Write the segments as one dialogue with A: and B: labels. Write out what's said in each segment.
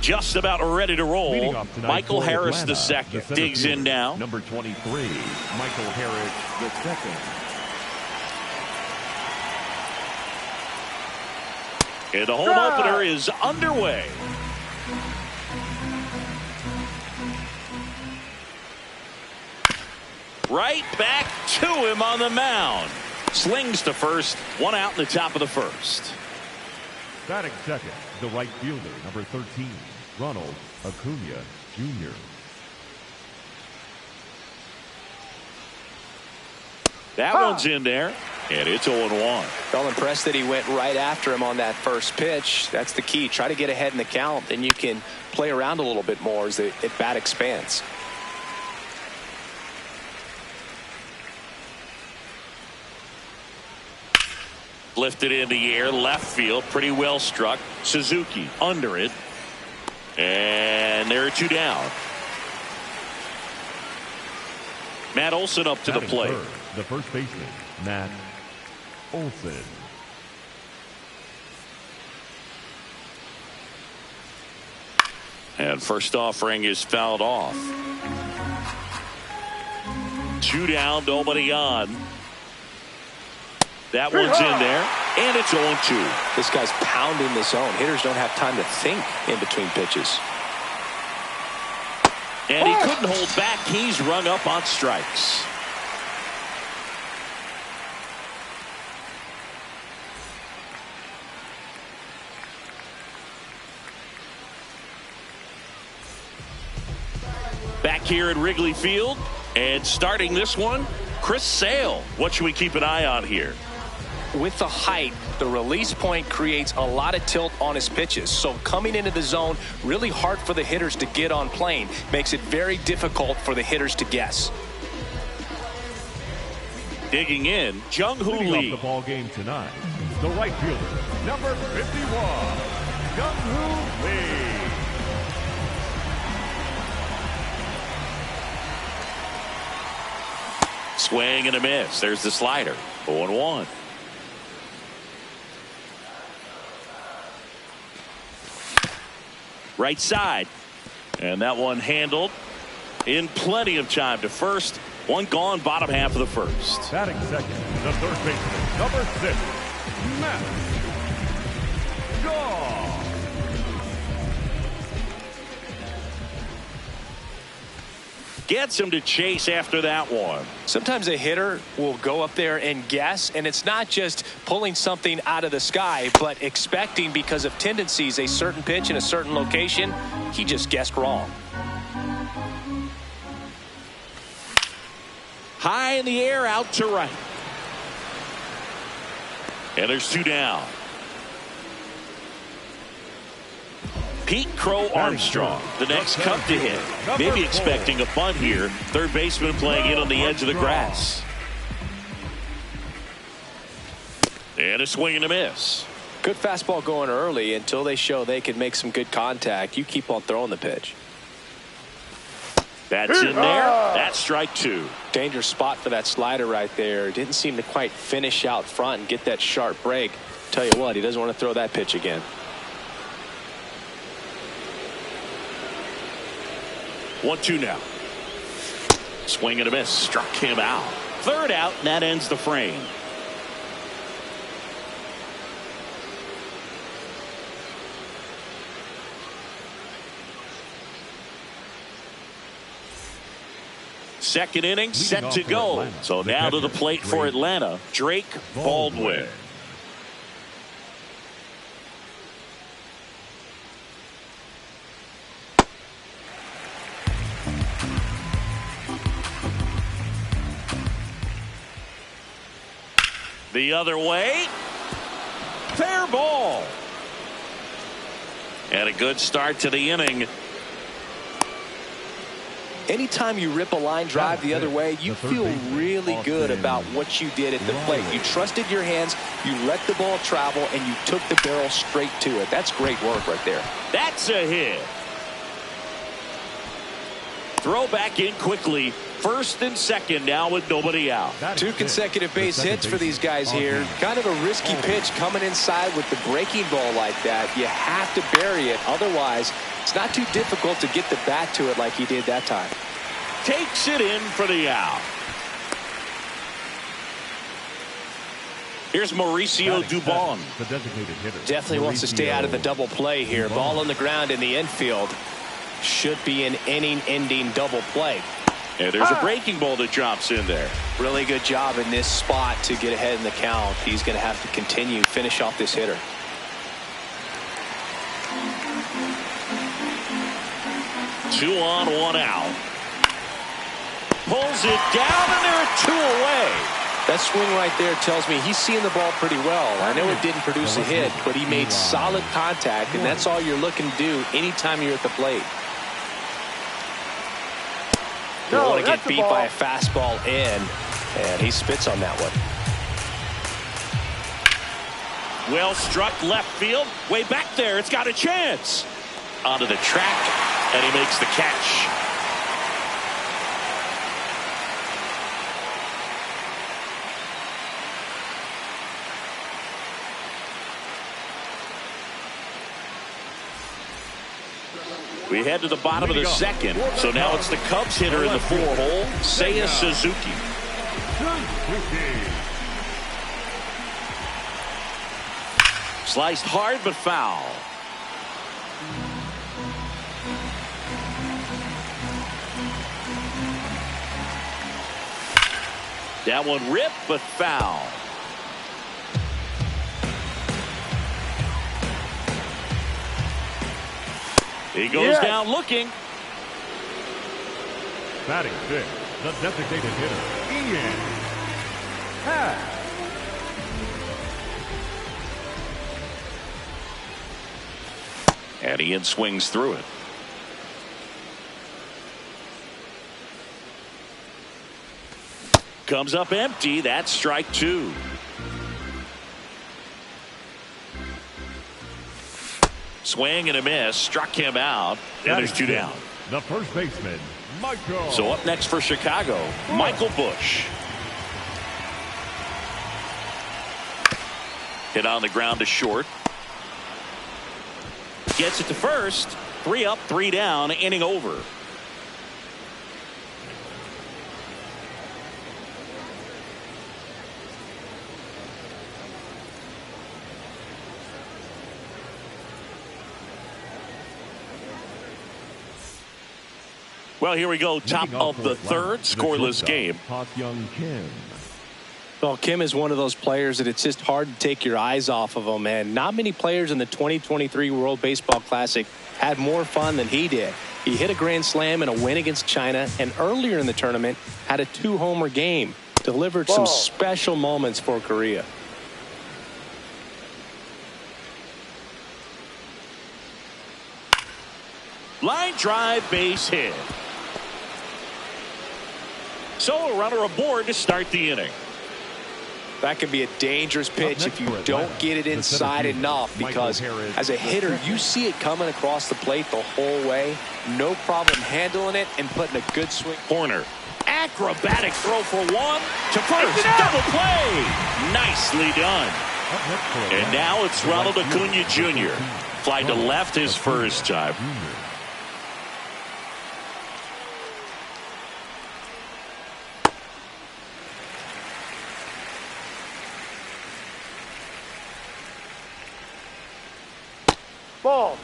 A: just about ready to roll. Michael Harris the second digs in now.
B: Number 23, Michael Harris the second.
A: And the home opener is underway. Right back to him on the mound. Slings to first. One out in the top of the first.
B: Batting second, the right fielder, number 13, Ronald Acuna Jr.
A: That one's in there, and it's 0-1.
C: Felt impressed that he went right after him on that first pitch. That's the key. Try to get ahead in the count, then you can play around a little bit more as the at-bat expands.
A: Lifted in the air, left field, pretty well struck. Suzuki under it. And there are two down. Matt Olson up to the plate.
B: The first baseman, Matt Olson.
A: And first offering is fouled off. Two down, nobody on. That one's in there, and it's 0-2.
C: This guy's pounding the zone. Hitters don't have time to think in between pitches.
A: And he couldn't hold back. He's rung up on strikes. Back here at Wrigley Field, and starting this one, Chris Sale. What should we keep an eye on here?
C: With the height, the release point creates a lot of tilt on his pitches. So coming into the zone, really hard for the hitters to get on plane. Makes it very difficult for the hitters to guess.
A: Digging in, Jung-Hoo Lee.
B: The ball game tonight, the right fielder, number 51, Jung-Hoo Lee.
A: Swing and a miss. There's the slider. 0-1. Right side. And that one handled in plenty of time to first. One gone, bottom half of the first.
B: Batting second, the third baseman, number 6, Matt Shaw.
A: Gets him to chase after that one.
C: Sometimes a hitter will go up there and guess, and it's not just pulling something out of the sky, but expecting because of tendencies a certain pitch in a certain location. He just guessed wrong.
A: High in the air, out to right. And there's two down. Pete Crow Armstrong, the next Cub to hit. Maybe expecting a bunt here. Third baseman playing in on the edge of the grass. And a swing and a miss.
C: Good fastball going early until they show they can make some good contact. You keep on throwing the pitch.
A: That's in there. That's strike two.
C: Dangerous spot for that slider right there. Didn't seem to quite finish out front and get that sharp break. Tell you what, he doesn't want to throw that pitch again.
A: 1-2 now. Swing and a miss. Struck him out. Third out, and that ends the frame. Second inning set to go. So now to the plate for Atlanta, Drake Baldwin. The other way. Fair ball. And a good start to the inning.
C: Anytime you rip a line drive the other way, you feel really good about what you did at the plate. You trusted your hands, you let the ball travel, and you took the barrel straight to it. That's great work right there.
A: That's a hit. Throw back in quickly. First and second now with nobody out.
C: Two consecutive base hits for these guys here. Kind of a risky pitch coming inside with the breaking ball like that. You have to bury it. Otherwise, It's not too difficult to get the bat to it like he did that time.
A: Takes it in for the out. Here's Mauricio Dubon.
B: The designated hitter.
C: Definitely wants to stay out of the double play here. Ball on the ground in the infield. Should be an inning-ending double play.
A: And there's a breaking ball that drops in there.
C: Really good job in this spot to get ahead in the count. He's going to have to continue finish off this hitter.
A: Two on, one out. Pulls it down, and there are two away.
C: That swing right there tells me he's seeing the ball pretty well. I know it didn't produce a hit, but he made solid contact, and that's all you're looking to do anytime you're at the plate. You don't want to get beat by a fastball in, and he spits on that one.
A: Well struck left field. Way back there. It's got a chance. Onto the track, and he makes the catch. We head to the bottom of the second. So now it's the Cubs hitter in the four-hole, Seiya Suzuki. Sliced hard but foul. That one ripped but foul. He goes down looking.
B: Batting fifth, the designated hitter, Ian Happ.
A: And Ian swings through it. Comes up empty. That's strike two. Swing and a miss. Struck him out. And there's two down.
B: The first baseman, Michael.
A: So up next for Chicago, Michael Busch. Hit on the ground to short. Gets it to first. 3 up, 3 down. Inning over. Well, here we go. Top of the third. Scoreless game.
B: Young Kim.
C: Well, Kim is one of those players that it's just hard to take your eyes off of him. And not many players in the 2023 World Baseball Classic had more fun than he did. He hit a grand slam in a win against China, and earlier in the tournament had a 2-homer game. Delivered some special moments for Korea.
A: Line drive, base hit. So a runner aboard to start the inning.
C: That could be a dangerous pitch if you don't get it inside enough, because as a hitter, you see it coming across the plate the whole way. No problem handling it and putting a good swing.
A: Corner. Acrobatic throw for one. To first. Double play. Nicely done. And now it's Ronald Acuna Jr. Fly to left his first time.
D: Ball.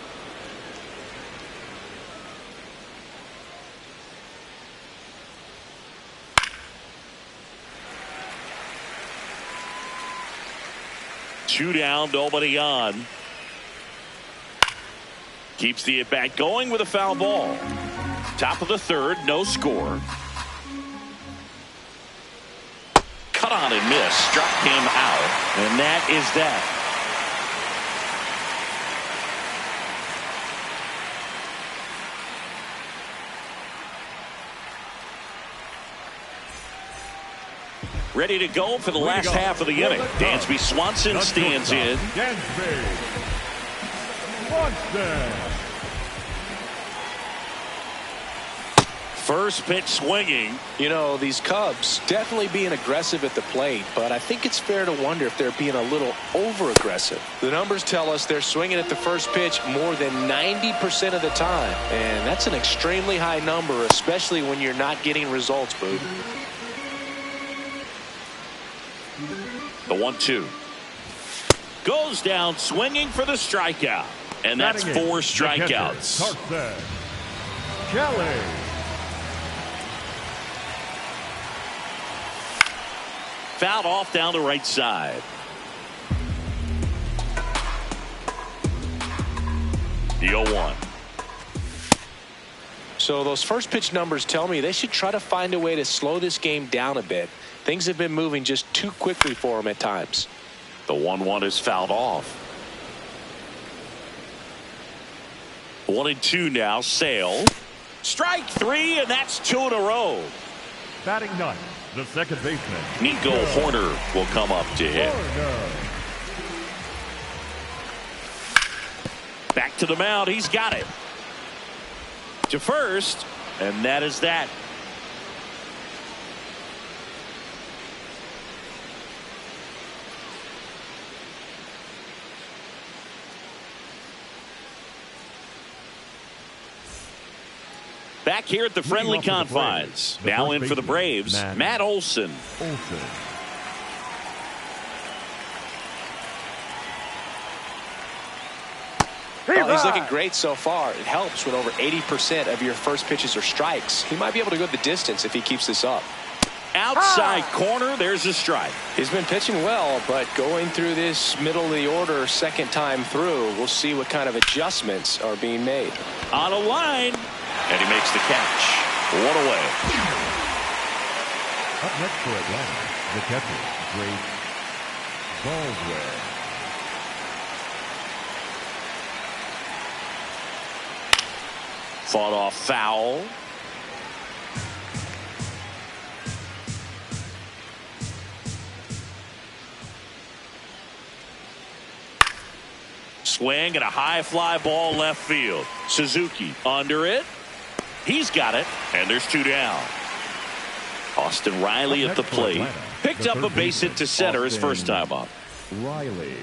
A: Two down, nobody on. Keeps the at-bat going with a foul ball. Top of the third, no score. Cut on and miss. Struck him out. And that is that. Ready to go for the last half of the inning. Dansby Swanson stands in.
B: Dansby Swanson.
A: First pitch swinging.
C: You know, these Cubs definitely being aggressive at the plate, but I think it's fair to wonder if they're being a little over-aggressive. The numbers tell us they're swinging at the first pitch more than 90% of the time, and that's an extremely high number, especially when you're not getting results, Boog.
A: The 1-2. Goes down swinging for the strikeout. And that's 4 strikeouts.
B: Kelly.
A: Fouled off down the right side. The 0-1.
C: So those first pitch numbers tell me they should try to find a way to slow this game down a bit. Things have been moving just too quickly for them at times.
A: The 1-1 is fouled off. 1-2 now. Sale. Strike 3, and that's 2 in a row.
B: Batting ninth, the second baseman,
A: Nico Hoerner will come up to hit. Back to the mound. He's got it. To first, and that is that. Back here at the friendly confines. Now in for the Braves, Matt Olson.
C: Well, he's looking great so far. It helps when over 80% of your first pitches are strikes. He might be able to go the distance if he keeps this up.
A: Outside corner, there's a strike.
C: He's been pitching well, but going through this middle of the order second time through, we'll see what kind of adjustments are being made.
A: On a line, and he makes the catch. 1 away.
B: Up next for Atlanta, the catcher, Grace Baldwin.
A: Fought off foul. Swing and a high fly ball left field. Suzuki under it. He's got it, and there's 2 down. Austin Riley at the plate. Picked up a base hit to center his first time up.
B: Riley.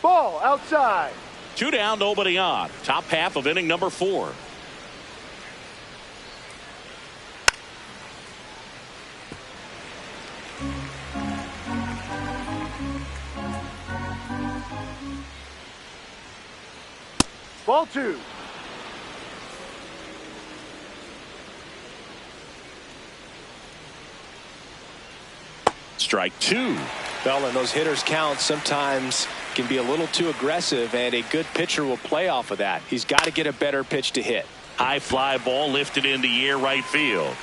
D: Ball outside.
A: 2 down, nobody on. Top half of inning number 4.
D: Ball 2.
A: Strike 2.
C: Well, and those hitters count sometimes can be a little too aggressive, and a good pitcher will play off of that. He's got to get a better pitch to hit.
A: High fly ball lifted in the air right field.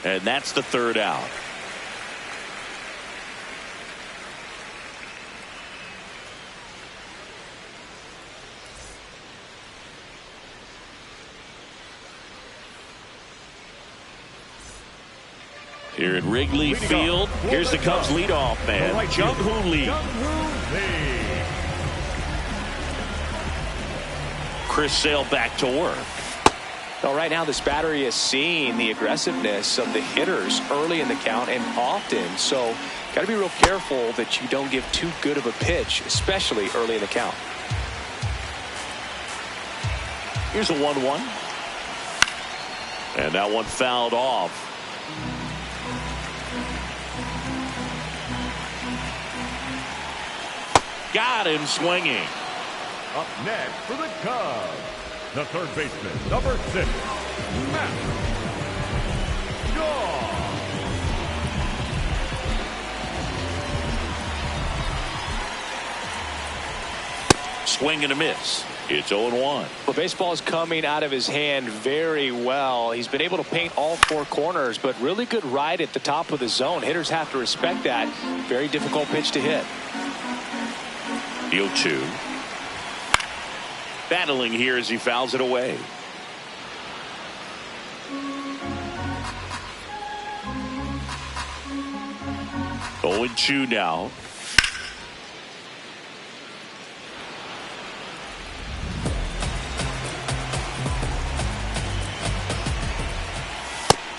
A: And that's the 3rd out. Here at Wrigley Field, here's the Cubs leadoff man, Jung-Hoo Lee. Chris Sale back to work.
C: Well, right now this battery is seeing the aggressiveness of the hitters early in the count and often. So got to be real careful that you don't give too good of a pitch, especially early in the count.
A: Here's a 1-1. And that one fouled off. Got him swinging.
B: Up next for the Cubs, the third baseman, number 6, Matt Shaw.
A: Swing and a miss. It's 0-1.
C: Well, baseball is coming out of his hand very well. He's been able to paint all 4 corners, but really good ride at the top of the zone. Hitters have to respect that. Very difficult pitch to hit.
A: The 0-2. Battling here as he fouls it away.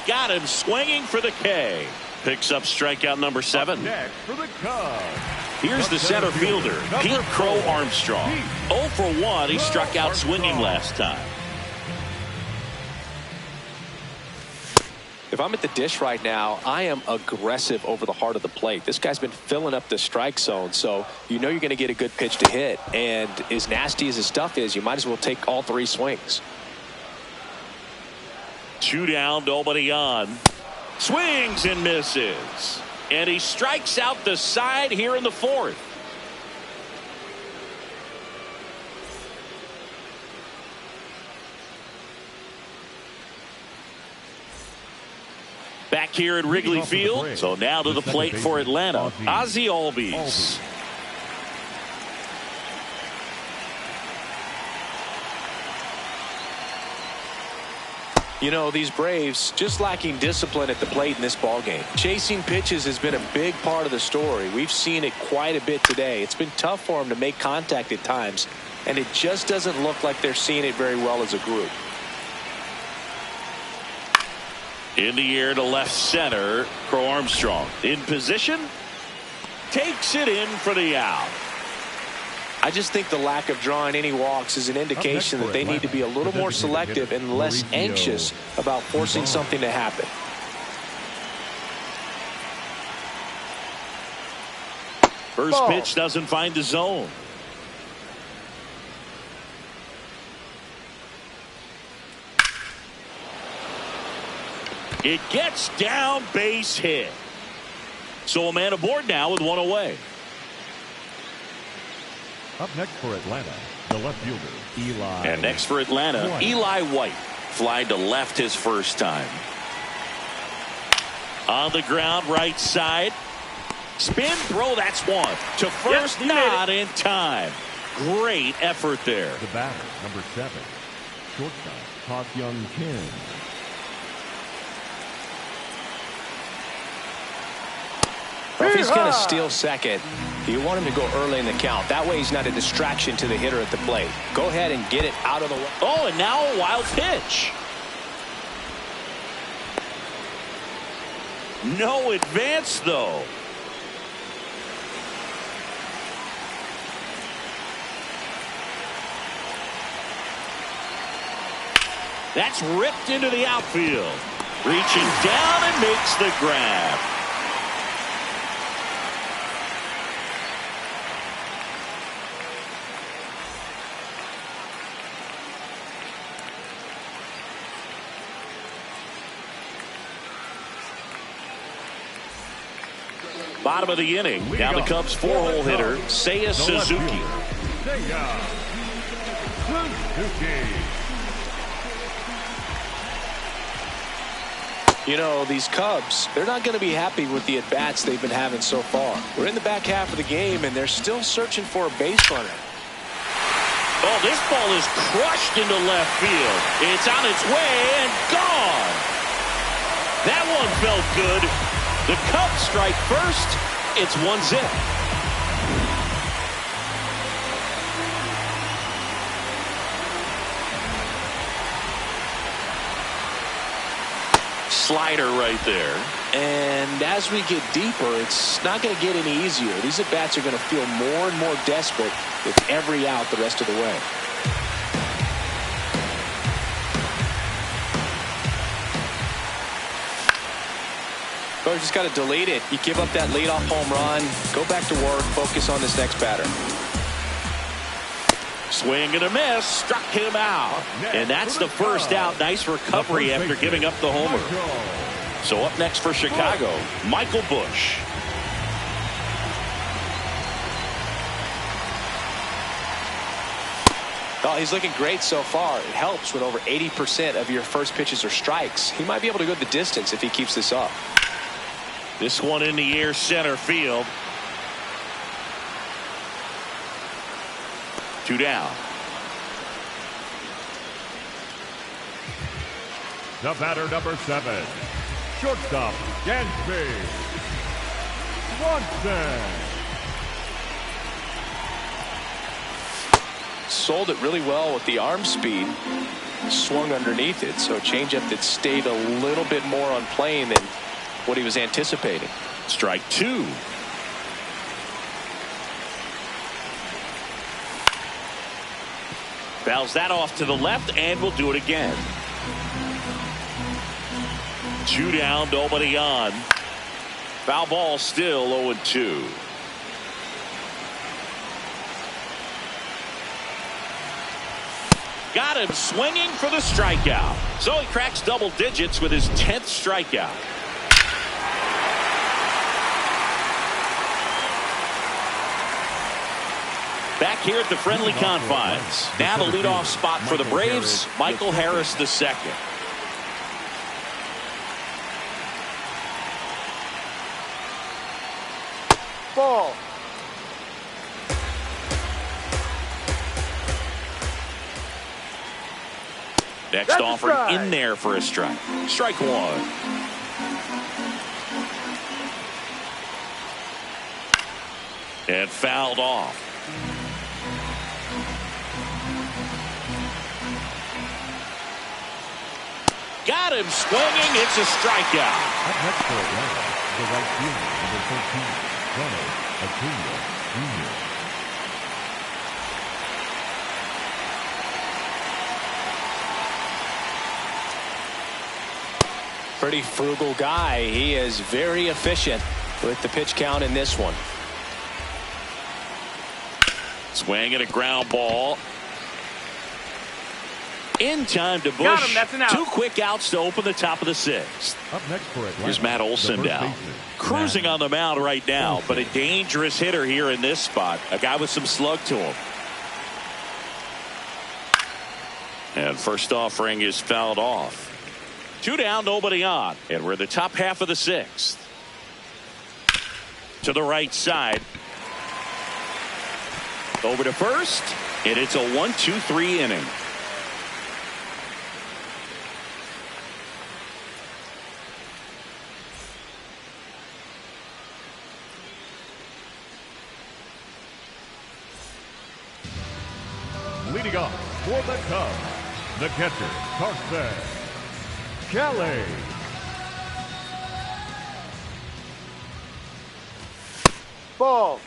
A: got him swinging for the K. Picks up strikeout number 7.
B: Next for the Cubs.
A: Here's the center fielder, Pete Crow Armstrong. 0 for 1. He struck out swinging last time.
C: If I'm at the dish right now, I am aggressive over the heart of the plate. This guy's been filling up the strike zone, so you know you're going to get a good pitch to hit. And as nasty as his stuff is, you might as well take all 3 swings.
A: 2 down, nobody on. Swings and misses. And he strikes out the side here in the 4th. Back here at Wrigley Field. So now to the plate for Atlanta, Ozzie Albies.
C: You know, these Braves just lacking discipline at the plate in this ballgame. Chasing pitches has been a big part of the story. We've seen it quite a bit today. It's been tough for them to make contact at times, and it just doesn't look like they're seeing it very well as a group.
A: In the air to left center, Crow Armstrong. In position, takes it in for the out.
C: I just think the lack of drawing any walks is an indication that they need to be a little more selective and less anxious about forcing something to happen.
A: First pitch doesn't find the zone. It gets down, base hit. So a man aboard now with 1 away.
B: Up next for Atlanta, the left fielder, Eli.
A: And next for Atlanta, White. Eli White. Fly to left his first time. On the ground, right side. Spin throw, that's 1. To first, not in time. Great effort there.
B: The batter, number 7, shortstop, Ha-Seong Kim.
C: Well, if he's going to steal second, you want him to go early in the count. That way he's not a distraction to the hitter at the plate. Go ahead and get it out of the way.
A: Oh, and now a wild pitch. No advance, though. That's ripped into the outfield. Reaching down and makes the grab. Bottom of the inning. Now the Cubs 4-hole hitter, Seiya Suzuki.
B: Seiya Suzuki.
C: You know, these Cubs, they're not going to be happy with the at-bats they've been having so far. We're in the back half of the game, and they're still searching for a base runner.
A: Oh, this ball is crushed into left field. It's on its way and gone. That one felt good. The Cubs strike first. It's 1-0. Slider right there.
C: And as we get deeper, it's not going to get any easier. These at-bats are going to feel more and more desperate with every out the rest of the way. Oh, you just got to delete it. You give up that leadoff home run. Go back to work. Focus on this next batter.
A: Swing and a miss. Struck him out. And that's the first out. Nice recovery after giving up the homer. So up next for Chicago, Michael Busch.
C: Oh, he's looking great so far. It helps when over 80% of your first pitches are strikes. He might be able to go the distance if he keeps this up.
A: This one in the air, center field. 2 down.
B: The batter, number 7, shortstop, Dansby Swanson.
C: Sold it really well with the arm speed. swung underneath it. So changeup that stayed a little bit more on plane than what he was anticipating.
A: Strike two. Fouls that off to the left, and we'll do it again. 2 down, nobody on. Foul ball still 0-2. Got him swinging for the strikeout. So he cracks double digits with his 10th strikeout. Back here at the friendly confines. Now the leadoff spot for the Braves, Michael Harris II.
D: Ball.
A: Next offering in there for a strike. Strike one. And fouled off. Got him swinging. It's a strikeout.
B: Up next for Atlanta, the right fielder, number 13, Ronald Acuna Jr.
C: Pretty frugal guy. He is very efficient with the pitch count in this one.
A: Swing and a ground ball. In time to Bush.
D: Got him, that's an out.
A: 2 quick outs to open the top of the 6th.
B: Up next for Atlanta,
A: Here's Matt Olson down. Cruising on the mound right now, but a dangerous hitter here in this spot. A guy with some slug to him. And first offering is fouled off. 2 down, nobody on. And we're in the top half of the 6th. To the right side. Over to first. And it's a 1-2-3 inning.
B: Leading off for the Cubs, the catcher, Carson Kelly.
D: Ball.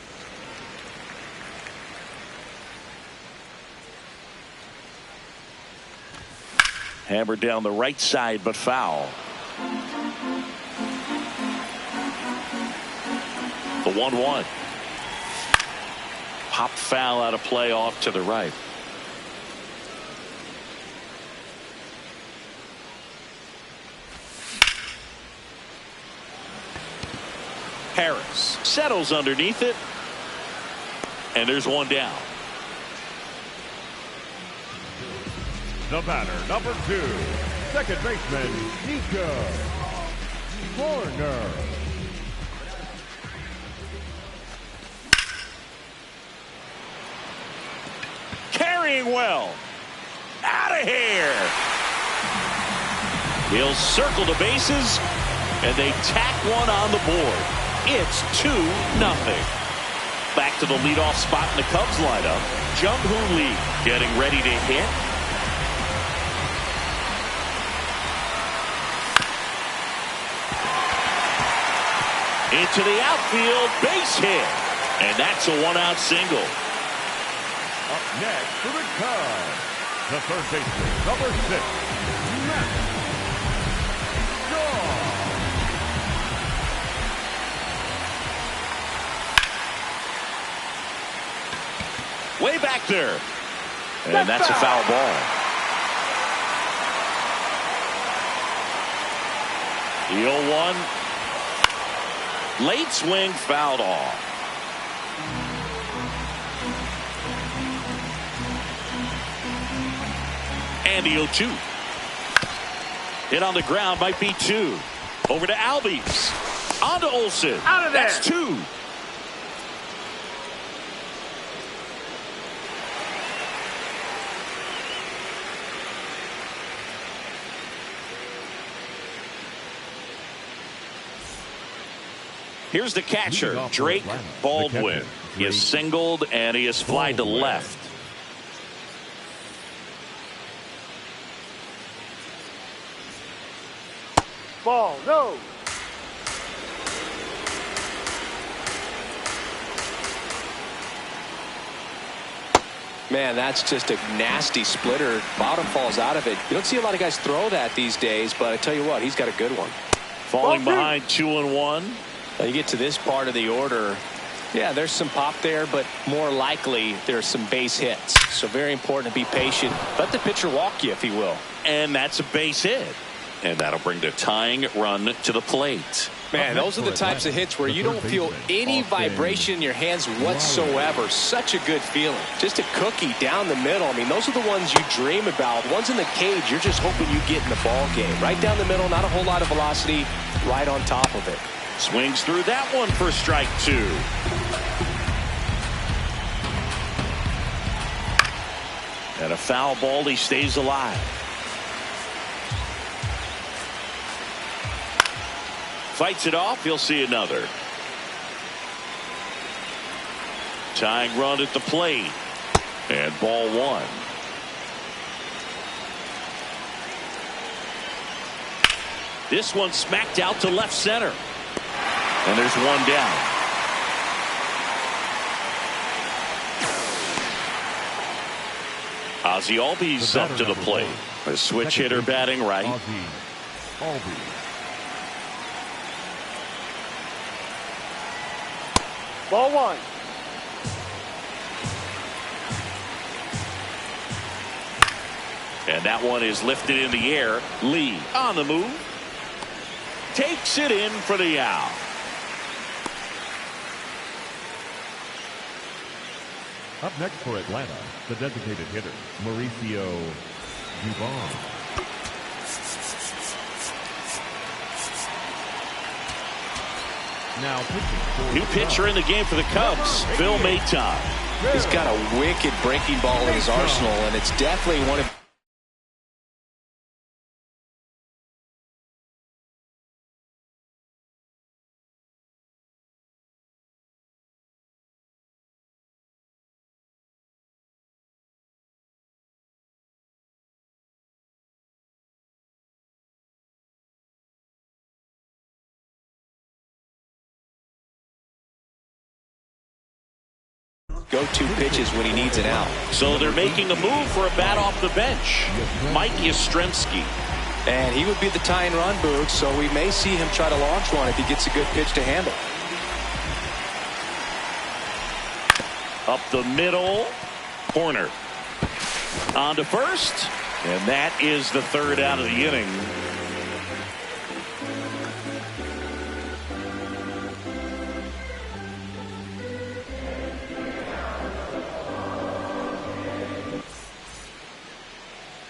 A: Hammered down the right side, but foul. The 1-1. Pop foul out of play off to the right. Harris settles underneath it. And there's one down.
B: The batter, number 2, second baseman, Nico Hoerner.
A: Carrying well. Out of here. He'll circle the bases, and they tack one on the board. It's 2-0. Back to the leadoff spot in the Cubs lineup. Jung-Hoo Lee getting ready to hit. Into the outfield, base hit. And that's a 1-out single.
B: Up next for the Cubs, the third baseman, number 6, Matt Shaw.
A: Way back there. And that's a foul ball. The 0-1. Late swing fouled off. And the 0-2. Hit on the ground, might be 2. Over to Albies. On to Olson.
D: Out of there.
A: That's 2. Here's the catcher, Drake Baldwin. He is singled and he is flied to left.
D: Ball, no.
C: Man, that's just a nasty splitter. Bottom falls out of it. You don't see a lot of guys throw that these days, but I tell you what, he's got a good one.
A: Falling behind 2-1.
C: Now you get to this part of the order. Yeah, there's some pop there, but more likely there's some base hits. So very important to be patient. Let the pitcher walk you, if he will.
A: And that's a base hit. And that'll bring the tying run to the plate.
C: Man, those are the types of hits where you don't feel any vibration in your hands whatsoever. Such a good feeling. Just a cookie down the middle. I mean, those are the ones you dream about. Ones in the cage, you're just hoping you get in the ball game. Right down the middle, not a whole lot of velocity, right on top of it.
A: Swings through that one for strike 2. And a foul ball, he stays alive. Fights it off, he'll see another. Tying run at the plate. And ball 1. This one smacked out to left center. And there's one down. Ozzie Albies up to the plate. A switch hitter batting right.
D: Ball 1.
A: And that one is lifted in the air. Lee on the move. Takes it in for the out.
B: Up next for Atlanta, the designated hitter, Mauricio Dubon. Now pitching.
A: New pitcher in the game for the Cubs, Phil Maton.
C: He's got a wicked breaking ball in his arsenal, and it's definitely one of go-to pitches when he needs an out.
A: So they're making a move for a bat off the bench. Mike Yastrzemski.
C: And he would be the tying run, Boog, so we may see him try to launch one if he gets a good pitch to handle.
A: Up the middle. Corner. On to first. And that is the third out of the inning.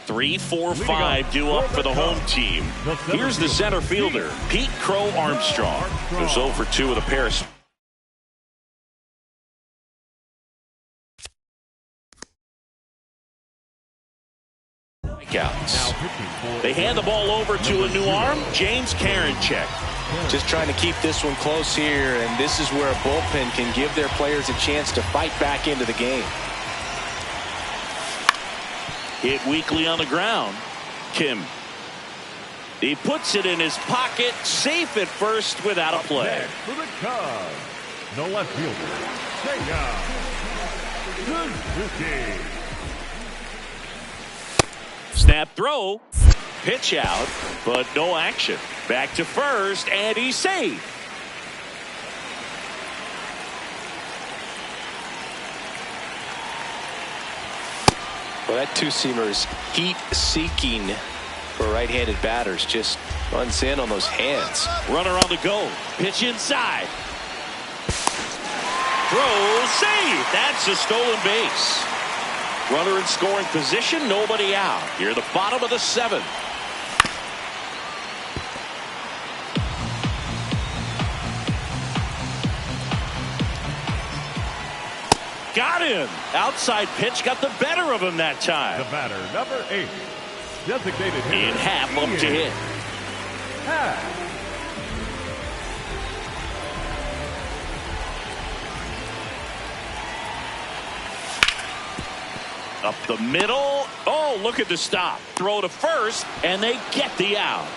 A: Three, 4, 5 due up for the home team. Here's the center fielder, Pete Crow Armstrong. Goes 0 for 2 with a pair of strikeouts. They hand the ball over to a new arm, James Karinchak.
C: Just trying to keep this one close here, and this is where a bullpen can give their players a chance to fight back into the game.
A: Hit weakly on the ground. Kim. He puts it in his pocket, safe at first without a play.
B: For the Cubs, no left fielder, Seiya Suzuki.
A: Snap throw, pitch out, but no action. Back to first, and he's safe.
C: Well, that two-seamer is heat-seeking for right-handed batters. Just runs in on those hands.
A: Runner on the go. Pitch inside. Throw, save. That's a stolen base. Runner in scoring position, nobody out. Here, the bottom of the 7th. Got him. Outside pitch got the better of him that time.
B: The batter, number 8, designated hitter.
A: In half up to hit. Up the middle. Oh, look at the stop. Throw to first, and they get the out.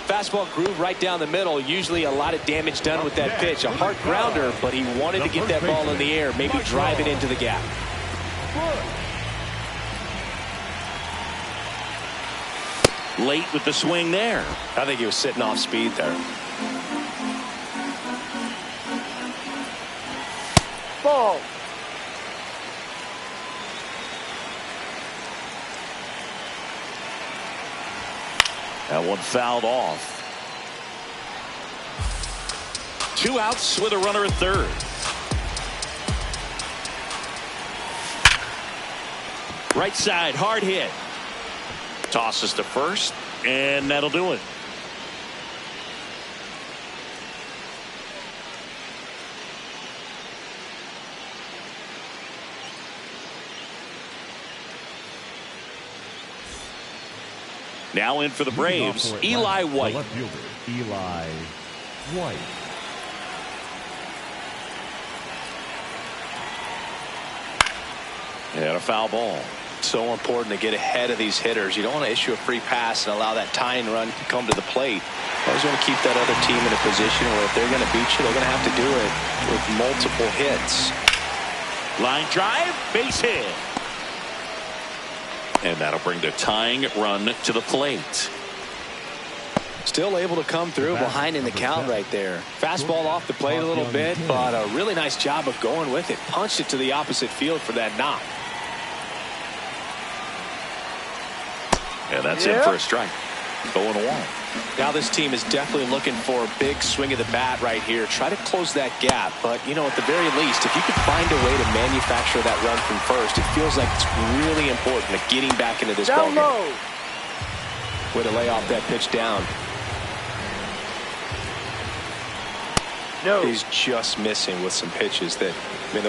C: Fastball groove right down the middle. Usually a lot of damage done with that pitch. A hard grounder, but he wanted to get that ball in the air, maybe drive it into the gap.
A: Late with the swing there.
C: I think he was sitting off speed there.
D: Ball.
A: That one fouled off. 2 outs with a runner at third. Right side, hard hit. Tosses to first, and that'll do it. Now in for the Braves, Eli White.
B: Left fielder, Eli White.
A: And a foul ball.
C: So important to get ahead of these hitters. You don't want to issue a free pass and allow that tying run to come to the plate. You always want to keep that other team in a position where if they're going to beat you, they're going to have to do it with multiple hits.
A: Line drive, base hit. And that'll bring the tying run to the plate.
C: Still able to come through behind in the count right there. Fastball off the plate a little bit, but a really nice job of going with it. Punched it to the opposite field for that knock.
A: And that's in for a strike. 0-1.
C: Now this team is definitely looking for a big swing of the bat right here. Try to close that gap. But, you know, at the very least, if you could find a way to manufacture that run from first, it feels like it's really important to getting back into this ballgame. Way to lay off that pitch down.
D: No.
C: He's just missing with some pitches that, I mean,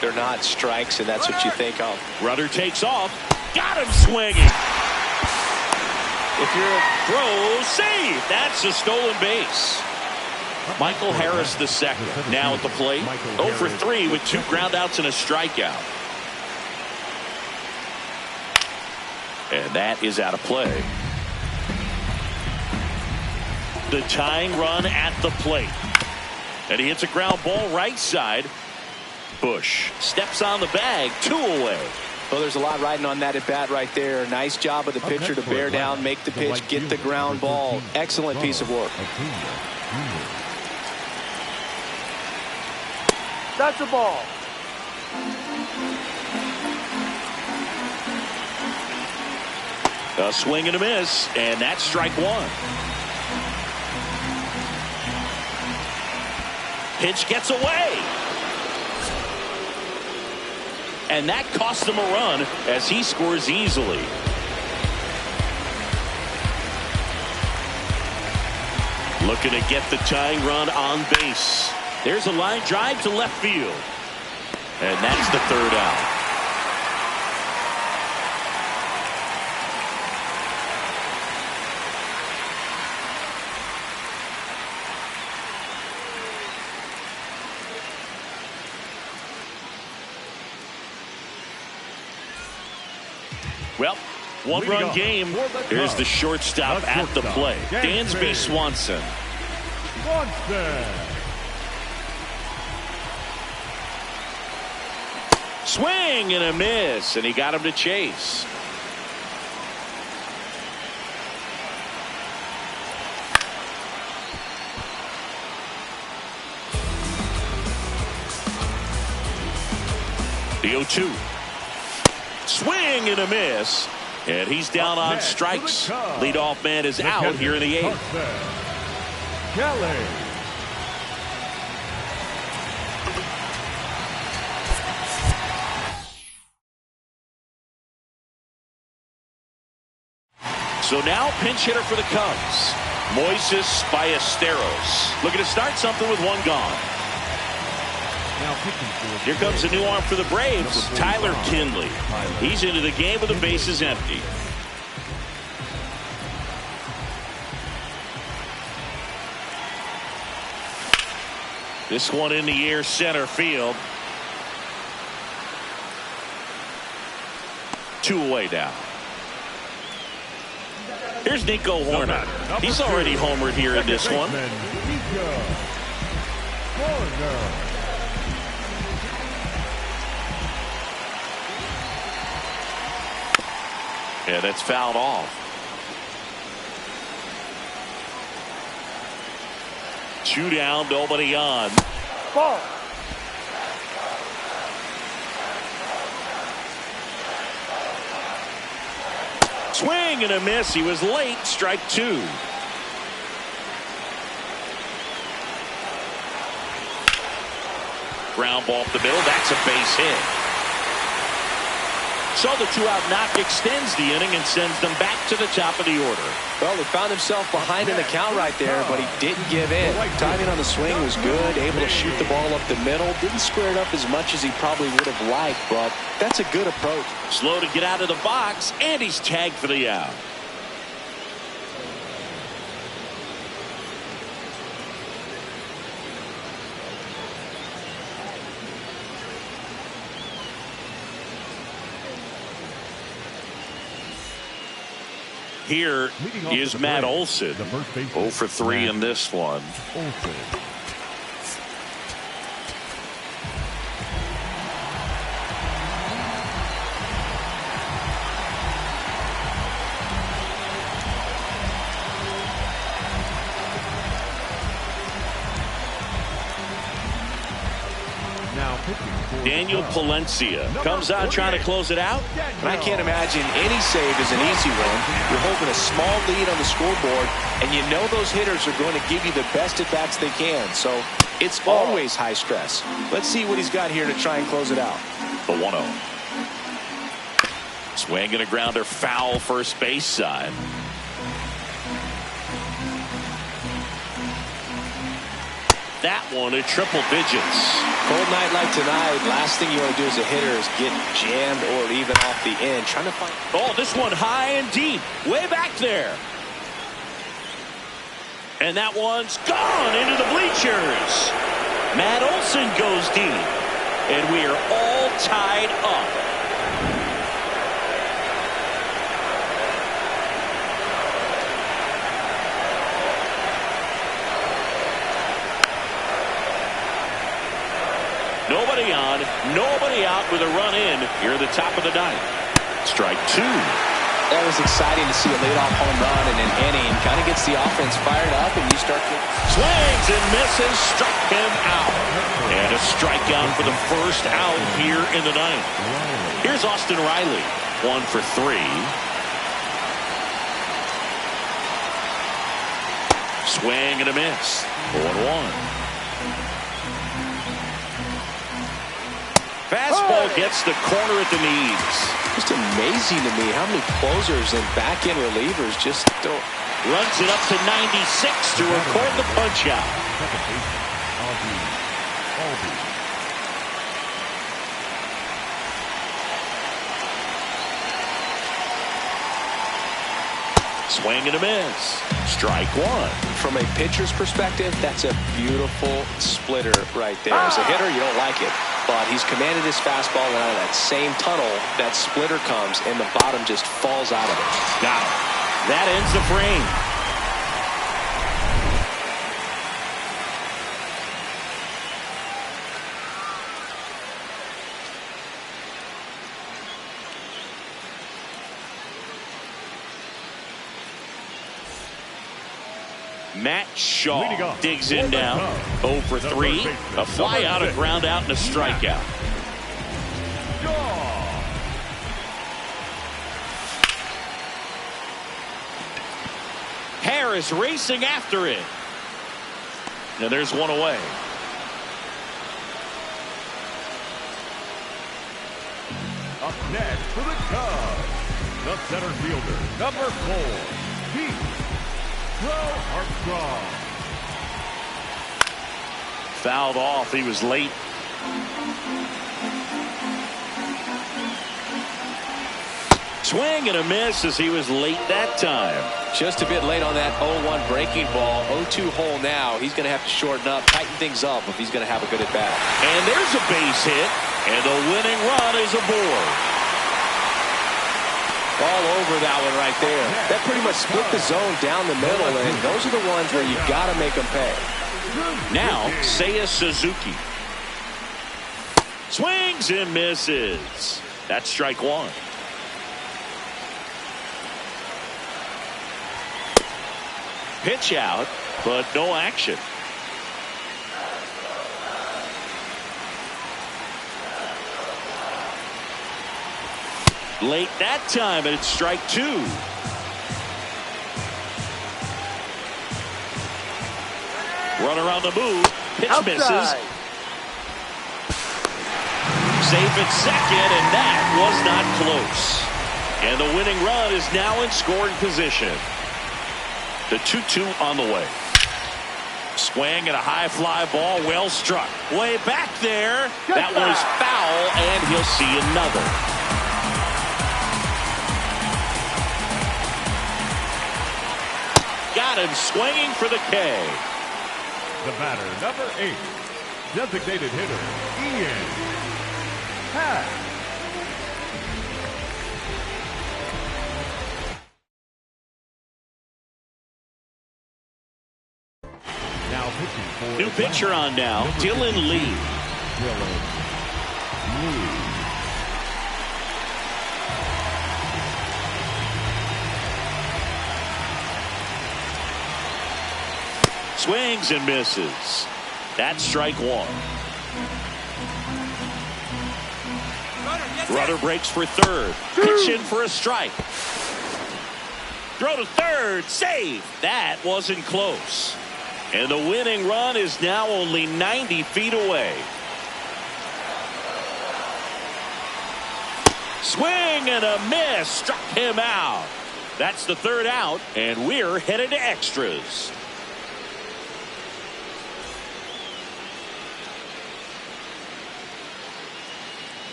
C: they're not strikes, and that's what you think of.
A: Runner takes off. Got him swinging. If you're a throw, save. That's a stolen base. Michael Harris the second. Now at the plate. 0 for 3 with 2 groundouts and a strikeout. And that is out of play. The tying run at the plate. And he hits a ground ball right side. Bush steps on the bag. 2 away.
C: Well, there's a lot riding on that at bat right there. Nice job of the pitcher to bear down, make the pitch, get the ground ball. Excellent piece of work.
D: That's a ball.
A: A swing and a miss, and that's strike 1. Pitch gets away. And that cost him a run as he scores easily. Looking to get the tying run on base. There's a line drive to left field. And that's the 3rd out. Well, 1-run game. Here's the shortstop at the plate. Dansby Swanson. Swing and a miss, and he got him to chase. The 0-2. Swing and a miss, and he's down on strikes. Leadoff man is out here in the 8th.
B: Kelly.
A: So now pinch hitter for the Cubs, Moises Ballesteros. Looking to start something with 1 gone. Here comes a new arm for the Braves, Tyler Kinley. He's into the game with the bases empty. This one in the air, center field. 2 away now. Here's Nico Hoerner. He's already homered here in this one.
B: Nico Hoerner.
A: Yeah, that's fouled off. Two down, nobody on.
D: Ball.
A: Swing and a miss. He was late. Strike two. Ground ball up the middle. That's a base hit. So the two-out knock extends the inning and sends them back to the top of the order.
C: Well, he found himself behind in the count right there, but he didn't give in. Timing on the swing was good, able to shoot the ball up the middle. Didn't square it up as much as he probably would have liked, but that's a good approach.
A: Slow to get out of the box, and he's tagged for the out. Here is Matt Olson. 0 for 3 in this one. Daniel Palencia comes out trying to close it out.
C: And I can't imagine any save is an easy one. You're holding a small lead on the scoreboard, and you know those hitters are going to give you the best at-bats they can. So it's always high stress. Let's see what he's got here to try and close it out.
A: The 1-0. Swing and a grounder foul first base side. That one at triple digits.
C: Cold night like tonight, last thing you want to do as a hitter is get jammed or even off the end. Trying to find.
A: Oh, this one high and deep. Way back there. And that one's gone into the bleachers. Matt Olson goes deep. And we are all tied up. Nobody on, nobody out with a run in here at the top of the ninth. Strike two.
C: That was exciting to see a leadoff home run in an inning. Kind of gets the offense fired up, and you start to...
A: Swings and misses, struck him out. And a strikeout for the first out here in the ninth. Here's Austin Riley, 1 for 3. Swing and a miss, 0-1. Fastball gets the corner at the knees.
C: Just amazing to me how many closers and back-end relievers just don't.
A: Runs it up to 96 to record the punch out. Swing and a miss. Strike one.
C: From a pitcher's perspective, that's a beautiful splitter right there. As a hitter, you don't like it. But he's commanded his fastball, and out of that same tunnel, that splitter comes, and the bottom just falls out of it.
A: Got it. That ends the frame. Matt Shaw digs in now. 0 for 3. A fly out, a ground out, and a strikeout. Harris racing after it. Now there's one away.
B: Up next for the Cubs, the center fielder, number 4, Pete Armstrong.
A: Fouled off. He was late. Swing and a miss as he was late that time.
C: Just a bit late on that 0-1 breaking ball. 0-2 hole now. He's going to have to shorten up, tighten things up if he's going to have a good at bat.
A: And there's a base hit, and the winning run is aboard.
C: All over that one right there. That pretty much split the zone down the middle, and those are the ones where you got to make them pay.
A: Now, Seiya Suzuki. Swings and misses. That's strike one. Pitch out, but no action. Late that time, and it's strike two. Runner on the move. Pitch
D: Outside.
A: misses. Safe at second, and that was not close. And the winning run is now in scoring position. The 2-2 on the way. Swing and a high fly ball, well struck. Way back there. That was foul, and he'll see another. Got him swinging for the K.
B: The batter, number 8, designated hitter, Ian Happ. Now pitching for
A: New pitcher on now, Dylan Lee.
B: Dylan Lee.
A: Swings and misses. That's strike one. Runner breaks for third. Pitch in for a strike. Throw to third. Save. That wasn't close. And the winning run is now only 90 feet away. Swing and a miss. Struck him out. That's the third out, and we're headed to extras.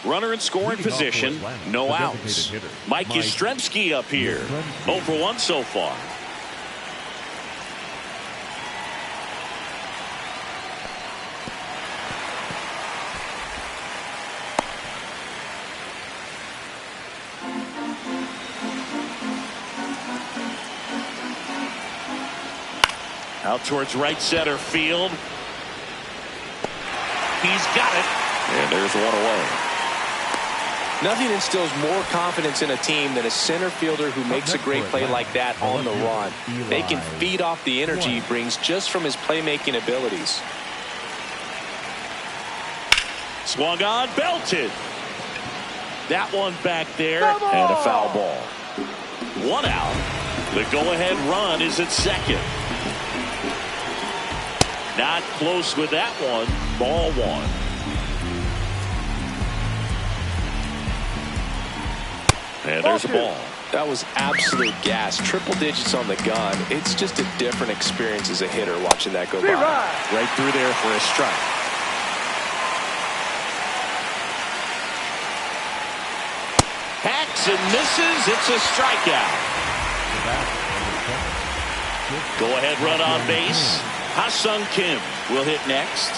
A: Runner in scoring position, no outs. Mike Yastrzemski up here. 0 for 1 so far. Out towards right center field. He's got it. And there's one away.
C: Nothing instills more confidence in a team than a center fielder who makes a great play like that on the run. They can feed off the energy he brings just from his playmaking abilities.
A: Swung on, belted. That one back there, and a foul ball. One out. The go-ahead run is at second. Not close with that one. Ball one. And there's a ball.
C: That was absolute gas. Triple digits on the gun. It's just a different experience as a hitter watching that go by.
A: Right through there for a strike. Hacks and misses. It's a strikeout. Go ahead run on base. Ha-Sung Kim will hit next.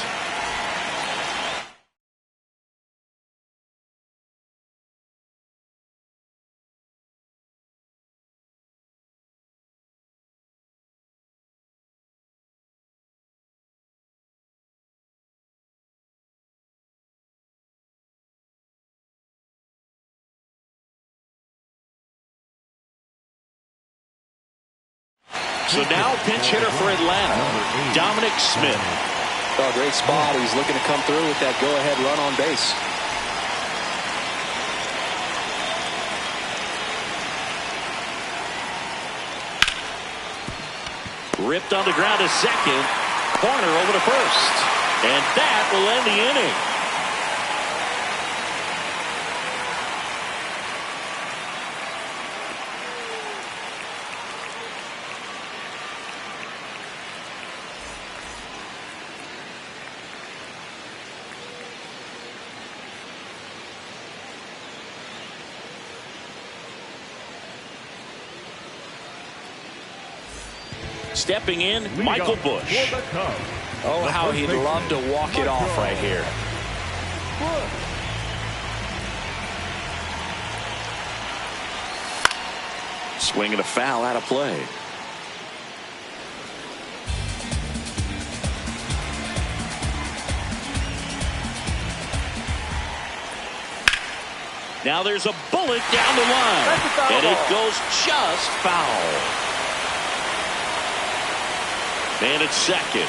A: So now pinch hitter for Atlanta, Dominic Smith.
C: Oh, great spot. He's looking to come through with that go-ahead run on base.
A: Ripped on the ground to second. Corner over to first. And that will end the inning. Stepping in, Michael Busch.
B: For the Cubs,
C: Oh, how he'd love to walk it off right here.
A: Swing and a foul out of play. Now there's a bullet down the line. And it goes just foul. Man at second.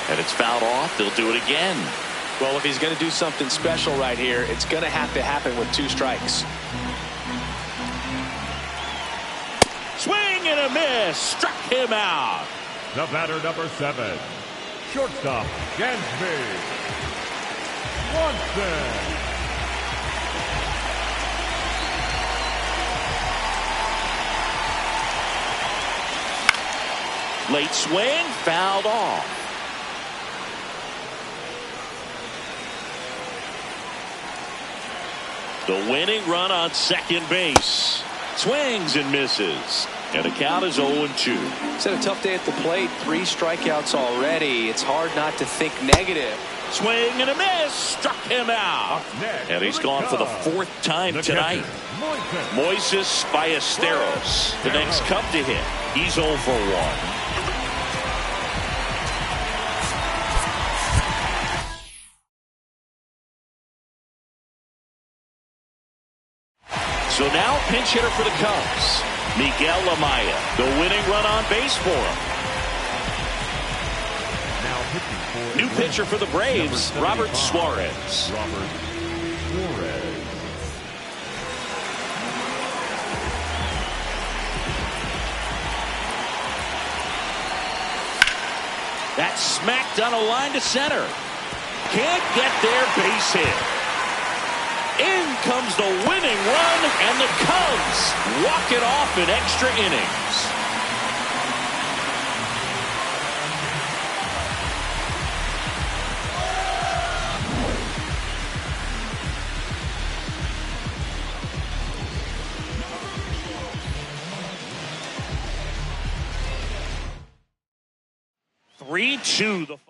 A: And it's fouled off. They'll do it again.
C: Well, if he's going to do something special right here, it's going to have to happen with 2 strikes.
A: Swing and a miss. Struck him out.
B: The batter, number 7. Shortstop, Dansby Swanson.
A: Late swing, fouled off. The winning run on second base. Swings and misses. And the count is 0-2.
C: He's had a tough day at the plate. 3 strikeouts already. It's hard not to think negative.
A: Swing and a miss. Struck him out. And he's gone for the 4th time tonight. Moises Ballesteros, the next Cub to hit. He's 0 for 1. So now pinch hitter for the Cubs, Miguel Amaya, the winning run on base for him.
B: Now pitching for
A: New pitcher for the Braves, Robert Suarez.
B: Robert Suarez.
A: That's smacked on a line to center. Can't get there, base hit. In comes the winning run, and the Cubs walk it off in extra innings. Three-two, the final.